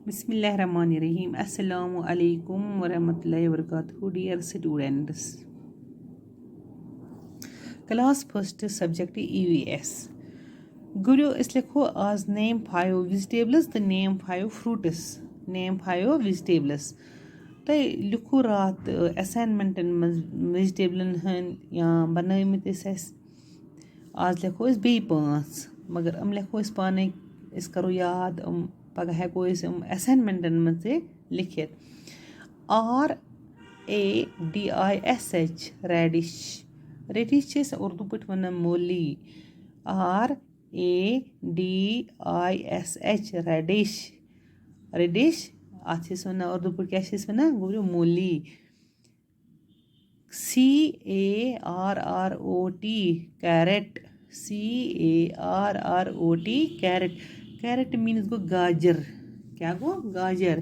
Bismillahirrahmanirrahim. Assalamu alaikum warahmatullahi wabarakatuh. Dear students. Class first subject EVS. Guru Islikho as name 5 vegetables, the name 5 fruits. Name 5 vegetables. تۄہہِ لیکھو راتھ اٮ۪ساینمٮ۪نٛٹَن منٛز ویجِٹیبلَن ہٕنٛدۍ یا بَنٲومٕتۍ ٲسۍ اَسہِ آز لیکھو أسۍ بیٚیہِ 5 مگر یِم لیکھو أسۍ پانَے أسۍ کَرو یاد یِم پَگاہ ہٮ۪کو أسۍ یِم اٮ۪ساینمٮ۪نٛٹَن منٛز تہِ لیکھِتھ RADISH ریڈِش ریڈِش چھِ أسۍ اُردو پٲٹھۍ وَنان مولی RADISH ریڈِش ریڈِش اَتھ چھِ أسۍ وَنان اُردو پٲٹھۍ کیٛاہ چھِ أسۍ وَنان گوٚبرِو مولی CARROT carrot CARROT carrot carrot میٖنٕز گوٚو گاجر کیٛاہ گوٚو گاجر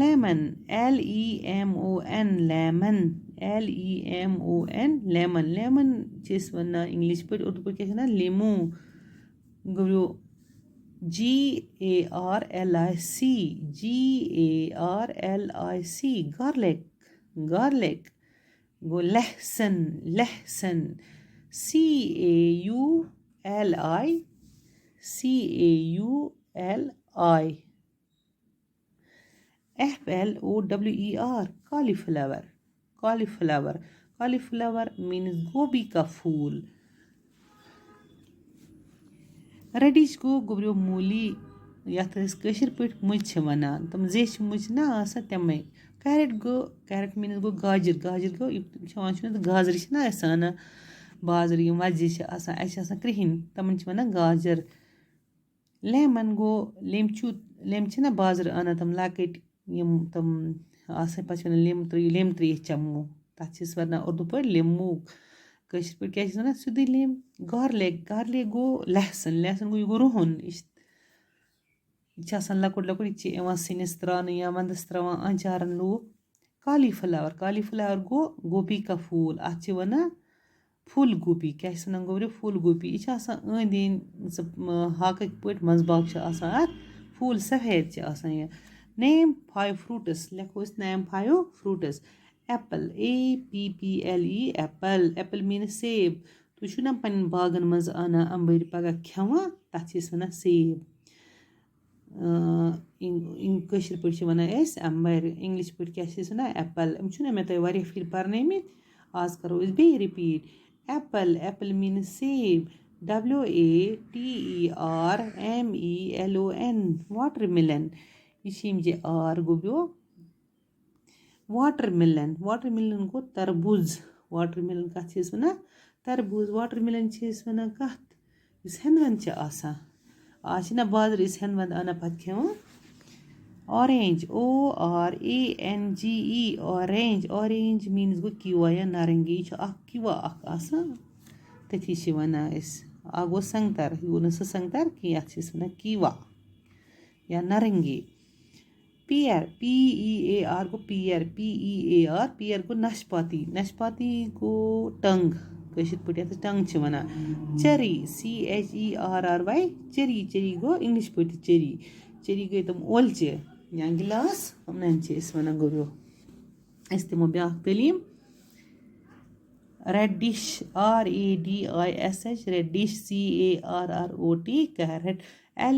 lemon LEMON lemon LEMON lemon lemon چھِ أسۍ وَنان اِنٛگلِش پٲٹھۍ اُردو پٲٹھۍ کیٛاہ چھِ وَنان لیموٗ گوٚبرِو GARLIC گارلِک گارلِک گوٚو لہسن لہسن CAULI FLOWER cauliflower cauliflower cauliflower means gobi ka phool ریڈِش گوٚو گوٚبرِو مولی یَتھ أسۍ کٲشِر پٲٹھۍ مُجہِ چھِ وَنان تِم زیچھِ مُجہِ نا آسان تِمَے کیرٹ گوٚو کیرٹ میٖنٕز گوٚو گاجر گاجر گوٚو یِم کھٮ۪وان چھِ گازرِ چھِنا أسۍ اَنان بازرٕ یِم وَجہِ چھِ آسان اَسہِ چھِ آسان کرٛہِنۍ تِمَن چھِ وَنان گاجر لیمن گوٚو لیٚمچوٗ لیٚمبۍ چھِنا بازرٕ اَنان تِم لۄکٕٹۍ یِم تِم آسان پَتہٕ چھِ وَنان لیٚمب ترٛیش چَمو تَتھ چھِ أسۍ وَنان اُردو پٲٹھۍ لیموٗ کٲشِر پٲٹھۍ کیٛاہ چھِ وَنان سیوٚدُے لیٚمب گارلِک گارلِک گوٚو لہسن لہسن گوٚو یہِ گوٚو رُہُن یہِ چھِ آسان لۄکُٹ لۄکُٹ یہِ تہِ چھِ یِوان سِنِس ترٛاونہٕ یا وَندَس ترٛاوان آنچارَن لوٗکھ کالی فٕلاوَر گوٚو گوبی کا پھوٗل اَتھ چھِ وَنان پھوٗل گوبی کیٛاہ چھِس وَنان گوٚبرِو پھوٗل گوبی یہِ چھِ آسان أنٛدۍ أنٛدۍ سُہ ہاکٕکۍ پٲٹھۍ منٛزٕ باغ چھِ آسان اَتھ پھوٗل سفید چھِ آسان یہِ نیم 5 فرٛوٗٹٕس لیکھو أسۍ نیم 5 fruits Apple APPLE Apple Apple means سیب تُہۍ چھُو نا پنٛنٮ۪ن باغَن منٛز اَنان اَمبٕرۍ پَگاہ کھٮ۪وان تَتھ چھِ أسۍ وَنان سیب کٲشِر پٲٹھۍ چھِ وَنان أسۍ اَمبٕرۍ اِنٛگلِش پٲٹھۍ کیٛاہ چھِ أسۍ وَنان ایپٕل یِم چھُنہ مےٚ تۄہہِ واریاہ پھِرِ پَرنٲومٕتۍ آز کَرو أسۍ بیٚیہِ رِپیٖٹ ایپٕل میٖنٕز سیب WATERMELON واٹَر مِلَن یہِ چھِ یِم جے آر گوٚبرِو واٹَر مِلَن گوٚو تربوٗز واٹَر مِلَن کَتھ چھِ أسۍ وَنان تربوٗز واٹَر مِلَن چھِ أسۍ وَنان کَتھ یُس ہٮ۪نٛد وٮ۪نٛد چھِ آسان آز چھِنہ بازرٕ أسۍ ہٮ۪نٛد وٮ۪نٛد اَنان پَتہٕ کھٮ۪وان اورینٛج ORANGE اورینٛج میٖنٕز گوٚو کیوٗوا یا نارنٛگی یہِ چھُ اَکھ کیوٗوا اَکھ آسان تٔتھی چھِ وَنان أسۍ اَکھ گوٚو سنٛگتَر یہِ گوٚو نہٕ سُہ سنٛگتَر کینٛہہ یَتھ چھِ أسۍ وَنان کیوٗوا یا نارنٛگی پِیَر PEAR گوٚو پِیَر PEAR پِیَر گوٚو نَشپاتی گوٚو ٹنٛگ کٲشِر پٲٹھۍ یَتھ أسۍ ٹنٛگ چھِ وَنان چیٚری CHERRY چیٚری گوٚو اِنٛگلِش پٲٹھۍ چیٚری گٔے تِم اولچہِ یا گِلاس یِمنَن چھِ أسۍ وَنان گوٚبرِو أسۍ دِمو بیٛاکھ تعلیٖم radish RADISH radish CARROT carrot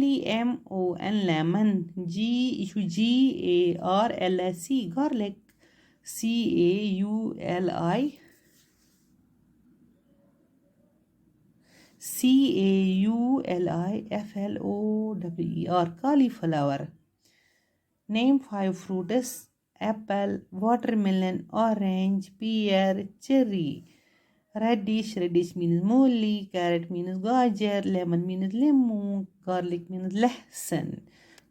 LEMON lemon یہِ چھُ GARLIC garlic CAULIFLOWER cauliflower name 5 fruits apple watermelon orange pear cherry radish means moly carrot means gajar lemon means lemon garlic means lehsan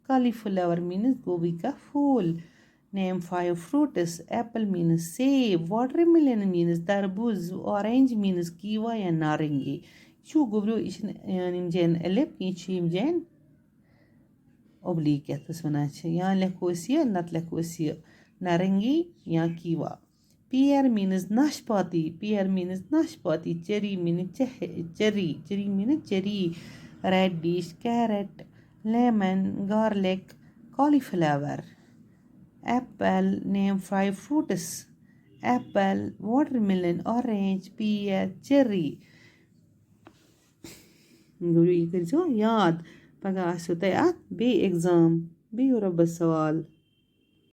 cauliflower means gobi ka phool name 5 fruits apple means save watermelon means tarboos orange means kiwa ya narangi چھُ گوٚبرِو یہِ چھِنہٕ یِم جاین اٮ۪لِف کینٛہہ چھِ یِم جاین اوبلیٖک یَتھ أسۍ وَنان چھِ یا لیکھو أسۍ یہِ نَتہٕ لیکھو أسۍ یہِ نارنٛگی یا کیٖوا pear means nashpati cherry means cherry radish carrot lemon garlic cauliflower. Apple, name 5 fruits. Apple, watermelon, orange, pear, cherry. یہِ کٔرۍزیو یاد پگاہ آسیو تۄہہِ اَتھ بیٚیہِ اٮ۪گزام بِہِو رۄبَس سوال